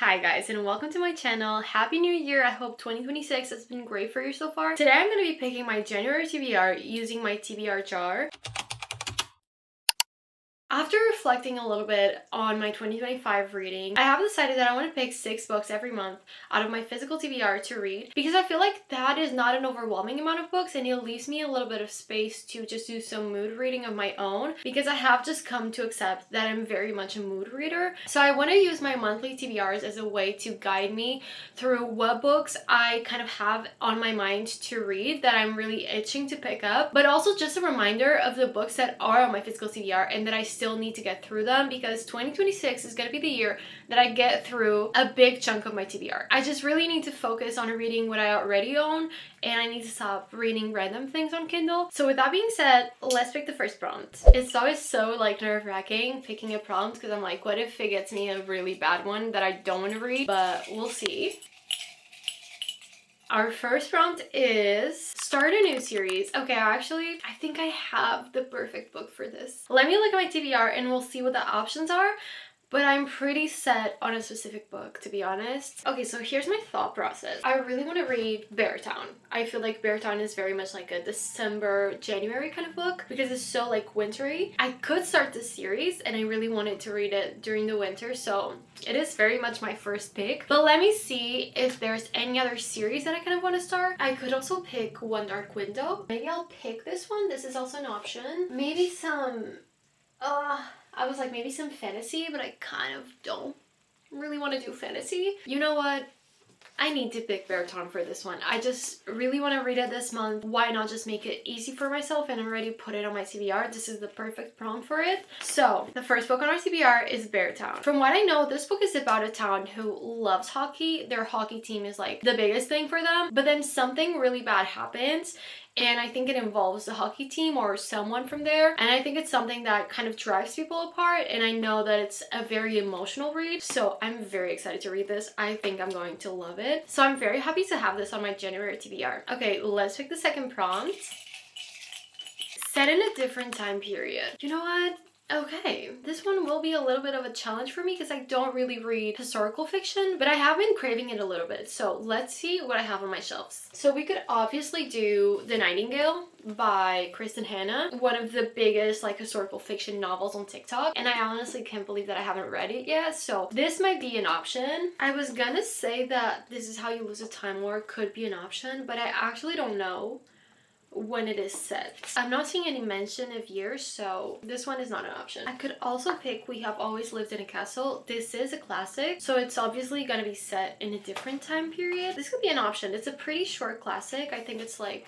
Hi guys, and welcome to my channel. Happy New Year. I hope 2026 has been great for you so far. Today I'm going to be picking my January TBR using my TBR jar. After reflecting a little bit on my 2025 reading, I have decided that I want to pick 6 books every month out of my physical TBR to read because I feel like that is not an overwhelming amount of books and it leaves me a little bit of space to just do some mood reading of my own because I have just come to accept that I'm very much a mood reader. So I want to use my monthly TBRs as a way to guide me through what books I kind of have on my mind to read that I'm really itching to pick up, but also just a reminder of the books that are on my physical TBR and that I still need to get through them because 2026 is going to be the year that I get through a big chunk of my TBR. I just really need to focus on reading what I already own and I need to stop reading random things on Kindle. So with that being said, let's pick the first prompt. It's always so like nerve-wracking picking a prompt because I'm like, what if it gets me a really bad one that I don't want to read? But we'll see. Our first prompt is start a new series. Okay, actually, I think I have the perfect book for this. Let me look at my TBR and we'll see what the options are. But I'm pretty set on a specific book, to be honest. Okay, so here's my thought process. I really want to read Beartown. I feel like Beartown is very much like a December, January kind of book because it's so like wintry. I could start this series and I really wanted to read it during the winter, so it is very much my first pick. But let me see if there's any other series that I kind of want to start. I could also pick One Dark Window. Maybe I'll pick this one. This is also an option. Maybe some... I was like, maybe some fantasy, but I kind of don't really want to do fantasy. You know what? I need to pick Beartown for this one. I just really want to read it this month. Why not just make it easy for myself and already put it on my TBR? This is the perfect prompt for it. So, the first book on our TBR is Beartown. From what I know, this book is about a town who loves hockey. Their hockey team is like the biggest thing for them. But then something really bad happens. And I think it involves the hockey team or someone from there. And I think it's something that kind of drives people apart. And I know that it's a very emotional read. So I'm very excited to read this. I think I'm going to love it. So I'm very happy to have this on my January TBR. Okay, let's pick the second prompt. Set in a different time period. You know what? Okay, this one will be a little bit of a challenge for me because I don't really read historical fiction, but I have been craving it a little bit. So let's see what I have on my shelves. So we could obviously do The Nightingale by Kristen Hanna, one of the biggest like historical fiction novels on TikTok, and I honestly can't believe that I haven't read it yet, so this might be an option. I was gonna say that This Is How You Lose a Time Lord could be an option, but I actually don't know when it is set. I'm not seeing any mention of years, so this one is not an option. I could also pick We Have Always Lived in a Castle. This is a classic, so it's obviously gonna be set in a different time period. This could be an option. It's a pretty short classic. I think it's like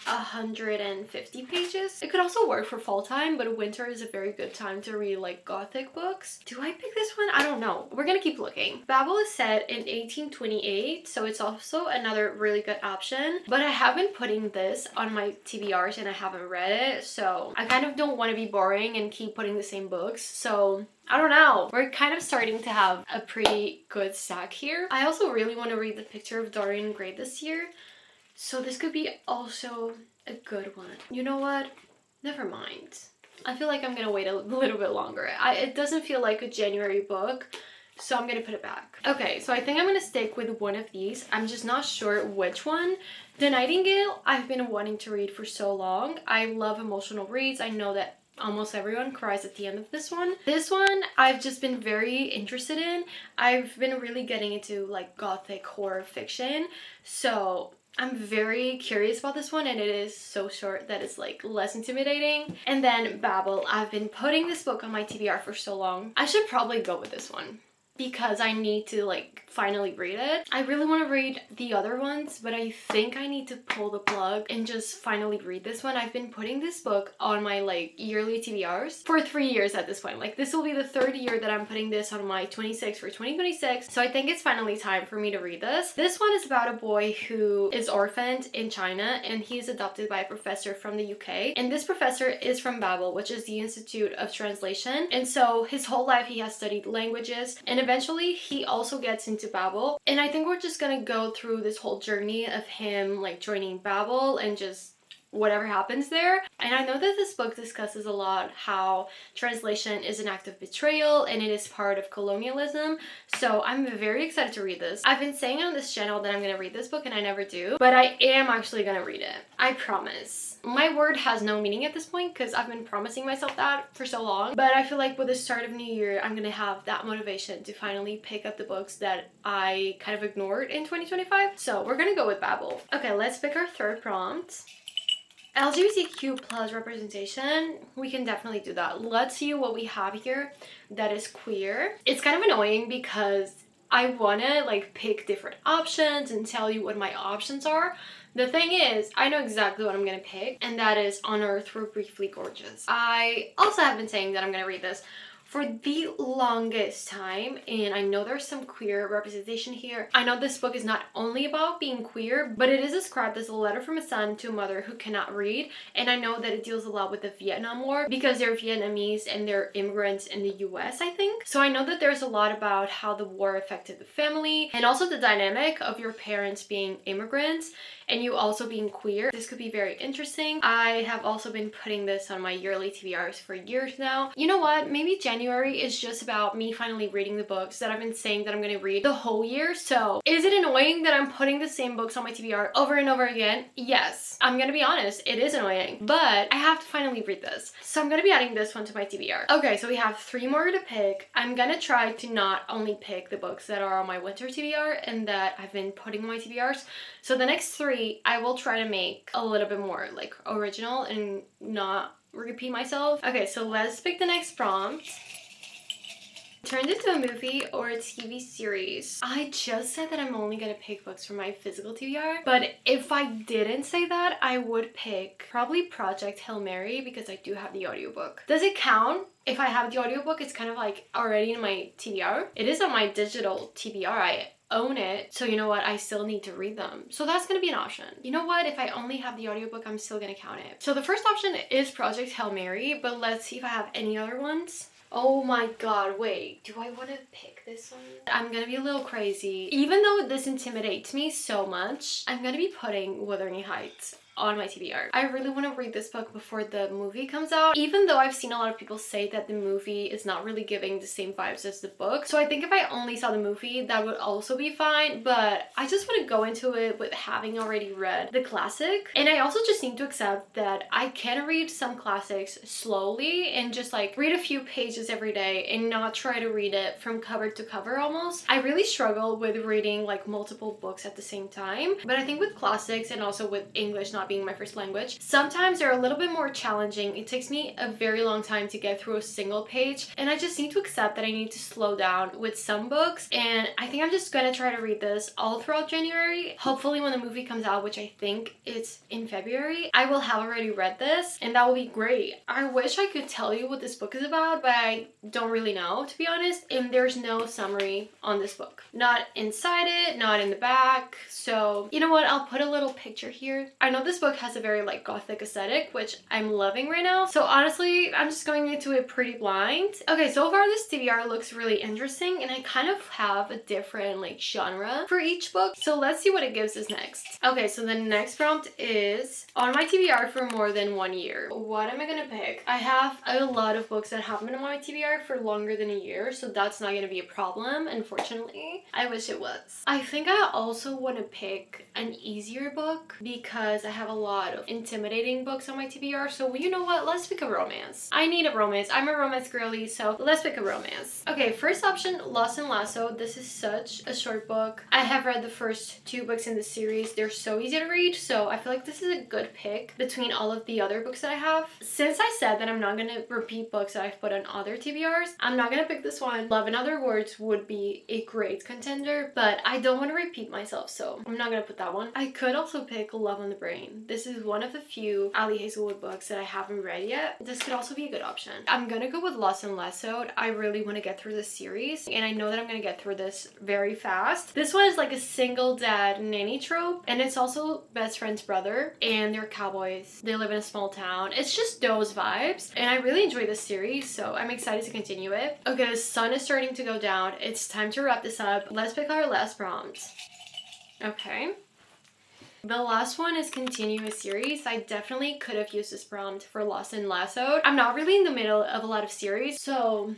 150 pages. It could also work for fall time, but winter is a very good time to read like gothic books. Do I pick this one? I don't know. We're gonna keep looking. Babel is set in 1828, so it's also another really good option, but I have been putting this on my TBRs and I haven't read it, so I kind of don't want to be boring and keep putting the same books, so I don't know. We're kind of starting to have a pretty good stack here. I also really want to read The Picture of Dorian Gray this year, so this could be also a good one. You know what? Never mind. I feel like I'm gonna wait a little bit longer. It doesn't feel like a January book, so I'm gonna put it back. Okay, so I think I'm gonna stick with one of these. I'm just not sure which one. The Nightingale, I've been wanting to read for so long. I love emotional reads. I know that almost everyone cries at the end of this one. This one, I've just been very interested in. I've been really getting into like gothic horror fiction, so I'm very curious about this one, and it is so short that it's like less intimidating. And then Babel, I've been putting this book on my TBR for so long. I should probably go with this one because I need to like finally read it. I really want to read the other ones, but I think I need to pull the plug and just finally read this one. I've been putting this book on my like yearly TBRs for 3 years at this point. Like this will be the 3rd year that I'm putting this on my 26 for 2026. So I think it's finally time for me to read this. This one is about a boy who is orphaned in China and he's adopted by a professor from the UK. And this professor is from Babel, which is the Institute of Translation. And so his whole life he has studied languages, and eventually he also gets into Babel, and I think we're just gonna go through this whole journey of him like joining Babel and just whatever happens there. And I know that this book discusses a lot how translation is an act of betrayal and it is part of colonialism. So I'm very excited to read this. I've been saying on this channel that I'm gonna read this book and I never do, but I am actually gonna read it. I promise. My word has no meaning at this point because I've been promising myself that for so long. But I feel like with the start of New Year, I'm gonna have that motivation to finally pick up the books that I kind of ignored in 2025. So we're gonna go with Babel. Okay, let's pick our third prompt. LGBTQ plus representation, we can definitely do that. Let's see what we have here that is queer. It's kind of annoying because I want to like pick different options and tell you what my options are. The thing is, I know exactly what I'm going to pick, and that is On Earth We're Briefly Gorgeous. I also have been saying that I'm going to read this for the longest time, and I know there's some queer representation here. I know this book is not only about being queer, but it is described as a letter from a son to a mother who cannot read, and I know that it deals a lot with the Vietnam War because they're Vietnamese and they're immigrants in the US, I think. So I know that there's a lot about how the war affected the family and also the dynamic of your parents being immigrants and you also being queer. This could be very interesting. I have also been putting this on my yearly TBRs for years now. You know what? Maybe January is just about me finally reading the books that I've been saying that I'm gonna read the whole year. So is it annoying that I'm putting the same books on my TBR over and over again? Yes. I'm gonna be honest, it is annoying, but I have to finally read this. So I'm gonna be adding this one to my TBR. Okay, so we have 3 more to pick. I'm gonna try to not only pick the books that are on my winter TBR and that I've been putting on my TBRs. So the next 3 I will try to make a little bit more like original and not repeat myself. Okay, so let's pick the next prompt. Turned into a movie or a TV series. I just said that I'm only gonna pick books from my physical TBR, but if I didn't say that, I would pick probably Project Hail Mary because I do have the audiobook. Does it count? If I have the audiobook, it's kind of like already in my TBR. It is on my digital TBR. I own it, so you know what, I still need to read them, so that's gonna be an option. You know what, if I only have the audiobook, I'm still gonna count it. So the first option is Project Hail Mary, but let's see if I have any other ones. Oh my god, wait, do I want to pick this one? I'm gonna be a little crazy. Even though this intimidates me so much, I'm gonna be putting Wuthering Heights on my TBR. I really want to read this book before the movie comes out, even though I've seen a lot of people say that the movie is not really giving the same vibes as the book. So I think if I only saw the movie, that would also be fine, but I just want to go into it with having already read the classic. And I also just need to accept that I can read some classics slowly and just like read a few pages every day and not try to read it from cover to cover almost. I really struggle with reading like multiple books at the same time, but I think with classics and also with English not being my first language, sometimes they're a little bit more challenging. It takes me a very long time to get through a single page, and I just need to accept that I need to slow down with some books, and I think I'm just gonna try to read this all throughout January. Hopefully when the movie comes out, which I think it's in February, I will have already read this, and that will be great. I wish I could tell you what this book is about, but I don't really know, to be honest, and there's no summary on this book. Not inside it, not in the back, so you know what, I'll put a little picture here. I know this book has a very like gothic aesthetic, which I'm loving right now, so honestly I'm just going into it pretty blind. Okay, so far this TBR looks really interesting, and I kind of have a different like genre for each book, so let's see what it gives us next. Okay, so the next prompt is on my TBR for more than 1 year. What am I gonna pick? I have a lot of books that haven't been on my TBR for longer than a year, so that's not gonna be a problem, unfortunately. I wish it was. I think I also want to pick an easier book because I have a lot of intimidating books on my TBR, so you know what, let's pick a romance. I need a romance. I'm a romance girly, so let's pick a romance. Okay, first option, Lost and Lasso. This is such a short book. I have read the first 2 books in the series. They're so easy to read, so I feel like this is a good pick between all of the other books that I have. Since I said that I'm not gonna repeat books that I've put on other TBRs, I'm not gonna pick this one. Love in Other Words would be a great contender, but I don't want to repeat myself, so I'm not gonna put that one. I could also pick Love on the Brain. This is one of the few Ali Hazelwood books that I haven't read yet. This could also be a good option. I'm gonna go with Lost and Lassoed. I really want to get through this series, and I know that I'm gonna get through this very fast. This one is like a single dad nanny trope, and it's also best friend's brother, and they're cowboys. They live in a small town. It's just those vibes, and I really enjoy this series, so I'm excited to continue it. Okay, the sun is starting to go down. It's time to wrap this up. Let's pick our last prompt. Okay. The last one is continue a series. I definitely could have used this prompt for Lost and Lassoed. I'm not really in the middle of a lot of series, so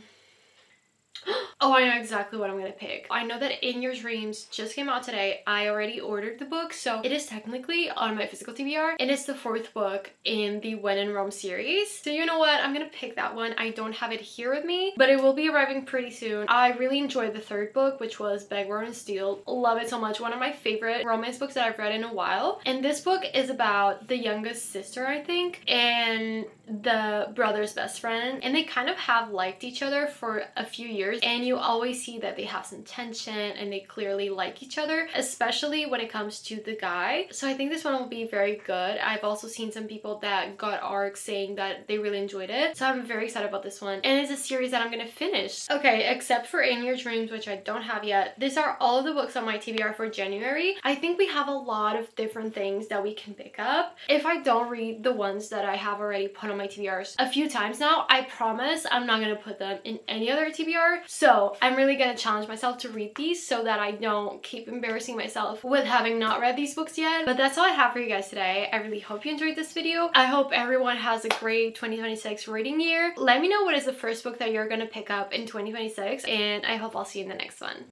oh, I know exactly what I'm gonna pick. I know that In Your Dreams just came out today. I already ordered the book, so it is technically on my physical TBR, and it's the 4th book in the When in Rome series. So you know what? I'm gonna pick that one. I don't have it here with me, but it will be arriving pretty soon. I really enjoyed the 3rd book, which was Beg, Roar, and Steal. Love it so much. One of my favorite romance books that I've read in a while. And this book is about the youngest sister, I think, and the brother's best friend, and they kind of have liked each other for a few years, and you always see that they have some tension and they clearly like each other, especially when it comes to the guy. So I think this one will be very good. I've also seen some people that got arcs saying that they really enjoyed it, so I'm very excited about this one, and it's a series that I'm gonna finish. Okay, except for In Your Dreams, which I don't have yet. These are all of the books on my TBR for January. I think we have a lot of different things that we can pick up. If I don't read the ones that I have already put on my TBRs a few times now, I promise I'm not gonna put them in any other TBR. So I'm really gonna challenge myself to read these so that I don't keep embarrassing myself with having not read these books yet. But that's all I have for you guys today. I really hope you enjoyed this video. I hope everyone has a great 2026 reading year. Let me know what is the first book that you're gonna pick up in 2026, and I hope I'll see you in the next one.